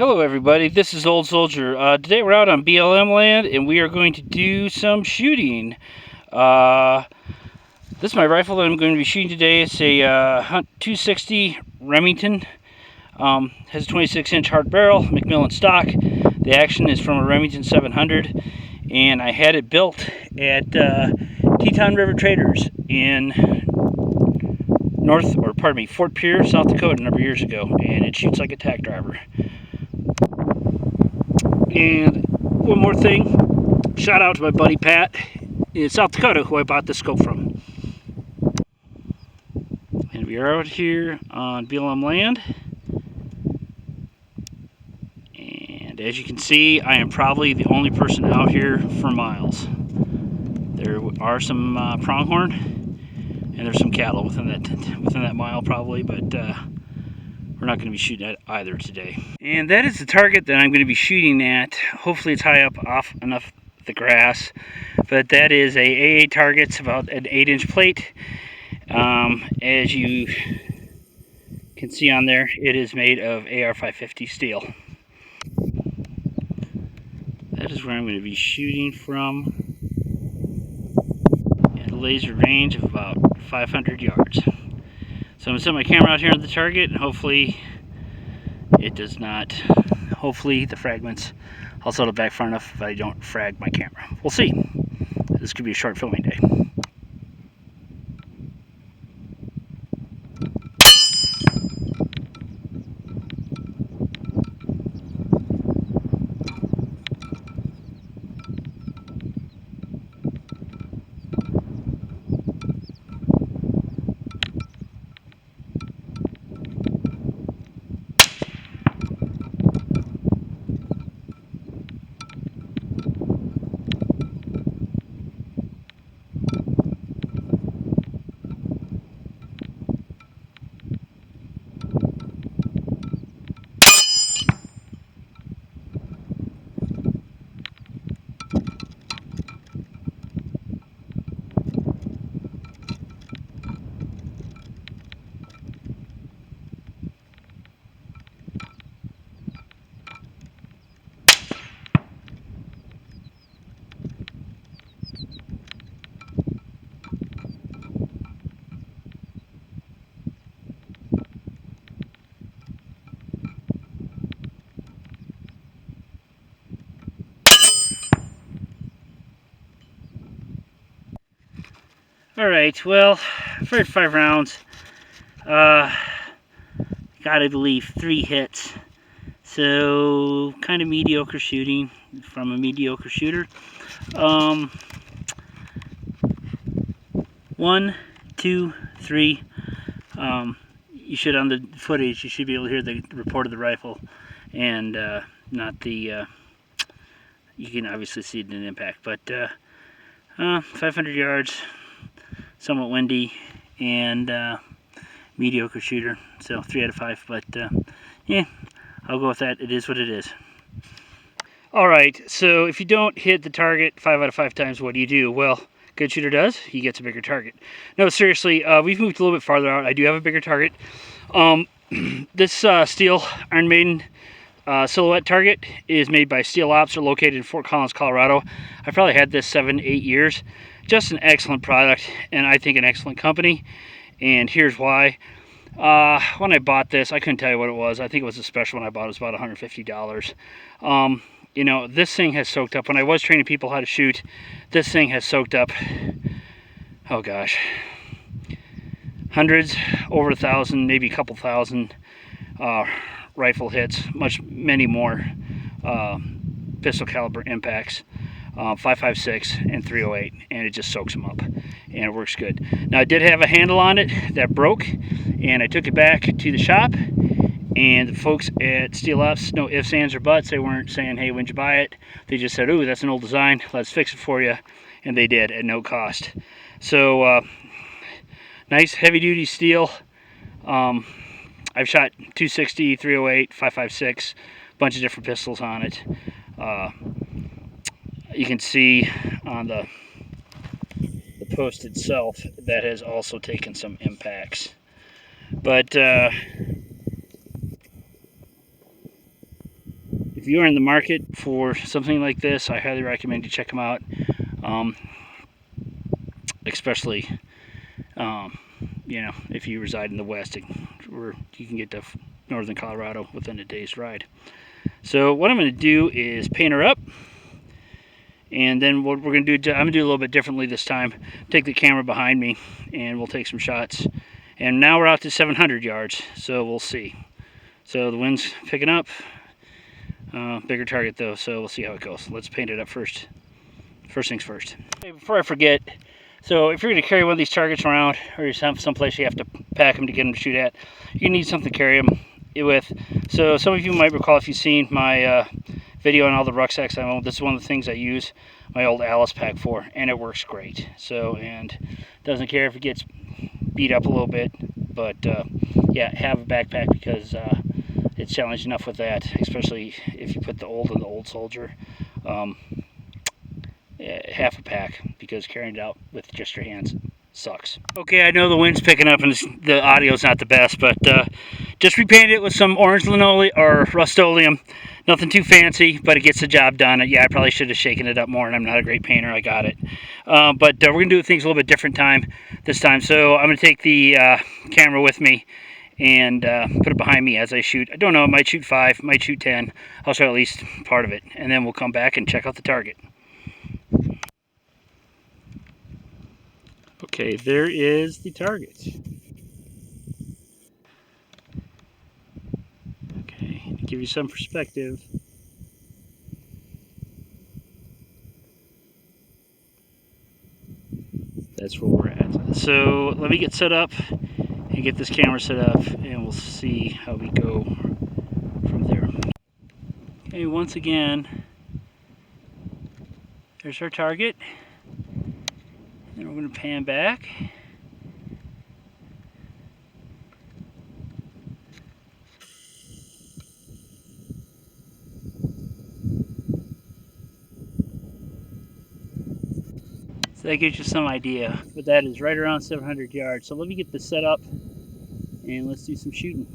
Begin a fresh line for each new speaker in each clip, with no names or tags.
Hello everybody, this is Old Soldier. Today we're out on BLM land and we are going to do some shooting. This is my rifle that I'm going to be shooting today. It's a Hunt 260 Remington. Has a 26-inch hard barrel, Macmillan stock. The action is from a Remington 700 and I had it built at Teton River Traders in Fort Pierce, South Dakota a number of years ago, and it shoots like a tack driver. And one more thing, shout out to my buddy Pat in South Dakota, who I bought this scope from. And we are out here on BLM land. And as you can see, I am probably the only person out here for miles. There are some pronghorn, and there's some cattle within that mile probably, but we're not going to be shooting at either today. And that is the target that I'm going to be shooting at. Hopefully it's high up off enough the grass. But that is a AA target. It's about an 8-inch plate. As you can see on there, it is made of AR-550 steel. That is where I'm going to be shooting from. At a laser range of about 500 yards. So I'm going to set my camera out here on the target, and hopefully it does not, hopefully the fragments, I'll settle back far enough if I don't frag my camera. We'll see. This could be a short filming day. Alright, well, first 5 rounds, got I believe 3 hits, so kind of mediocre shooting from a mediocre shooter. 1, 2, 3, you should, on the footage, you should be able to hear the report of the rifle, and not the, you can obviously see it in impact, but 500 yards, somewhat windy, and mediocre shooter, so 3 out of 5, but yeah, I'll go with that. It is what it is. Alright, so if you don't hit the target 5 out of 5 times, what do you do? Well, good shooter does, he gets a bigger target. No, seriously, we've moved a little bit farther out. I do have a bigger target. This steel Iron Maiden silhouette target is made by Steel Ops. They're located in Fort Collins, Colorado. I've probably had this 7-8 years. Just an excellent product, and I think an excellent company, and here's why. When I bought this, I couldn't tell you what it was. I think it was a special when I bought it. It was about $150. You know, this thing has soaked up. When I was training people how to shoot, this thing has soaked up, oh gosh, hundreds, over 1,000, maybe a couple thousand rifle hits, many more pistol caliber impacts. 5.56 and 308, and it just soaks them up, and it works good. Now, I did have a handle on it that broke, and I took it back to the shop, and the folks at Steel Ops, no ifs, ands, or buts, they weren't saying, hey, when'd you buy it? They just said, ooh, that's an old design, let's fix it for you, and they did at no cost. So, nice heavy-duty steel. I've shot 260, 308, 5.56, a bunch of different pistols on it. You can see on the post itself that has also taken some impacts. But if you're in the market for something like this, I highly recommend you check them out. Especially, if you reside in the West, where you can get to northern Colorado within a day's ride. So what I'm going to do is paint her up. And then what we're going to do, I'm going to do a little bit differently this time. Take the camera behind me and we'll take some shots. And now we're out to 700 yards, so we'll see. So the wind's picking up. Bigger target though, so we'll see how it goes. Let's paint it up first. First things first. Okay, before I forget, so if you're going to carry one of these targets around, or you have someplace you have to pack them to get them to shoot at, you need something to carry them with. So some of you might recall, if you've seen my video on all the rucksacks I own, this is one of the things I use my old Alice pack for, and it works great. So, and doesn't care if it gets beat up a little bit, but yeah, have a backpack, because it's challenging enough with that, especially if you put the old in the old soldier. Half a pack, because carrying it out with just your hands sucks. Okay, I know the wind's picking up and the audio's not the best, but just repainted it with some orange linoleum or Rust-Oleum. Nothing too fancy, but it gets the job done. Yeah, I probably should have shaken it up more, and I'm not a great painter. I got it. But we're going to do things a little bit different this time. So I'm going to take the camera with me and put it behind me as I shoot. I don't know, I might shoot 5, might shoot 10. I'll show at least part of it, and then we'll come back and check out the target. Okay, there is the target. Okay, to give you some perspective. That's where we're at. So let me get set up and get this camera set up, and we'll see how we go from there. Okay, once again, there's our target. And we're going to pan back. So that gives you some idea, but that is right around 700 yards. So let me get this set up and let's do some shooting.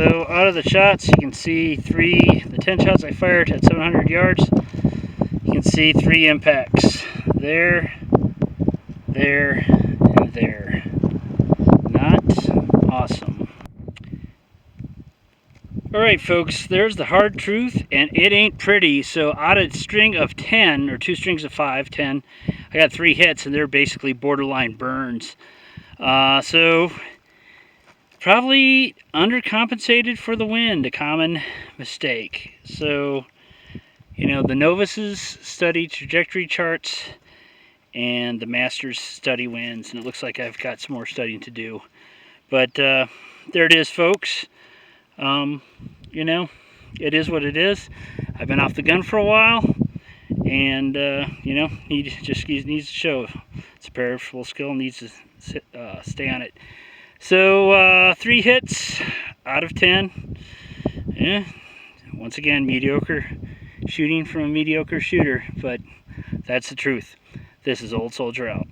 So out of the shots, you can see the 10 shots I fired at 700 yards, you can see 3 impacts. There, there, and there. Not awesome. Alright folks, there's the hard truth, and it ain't pretty. So out of a string of 10, or 2 strings of 5, 10, I got 3 hits, and they're basically borderline burns. So probably undercompensated for the wind, a common mistake. So, you know, the novices study trajectory charts, and the masters study winds, and it looks like I've got some more studying to do. But there it is, folks. You know, it is what it is. I've been off the gun for a while, and you know, needs to show. It's a perishable skill, needs to stay on it. So 3 hits out of 10. Yeah, once again, mediocre shooting from a mediocre shooter, but that's the truth. This is Old Soldier out.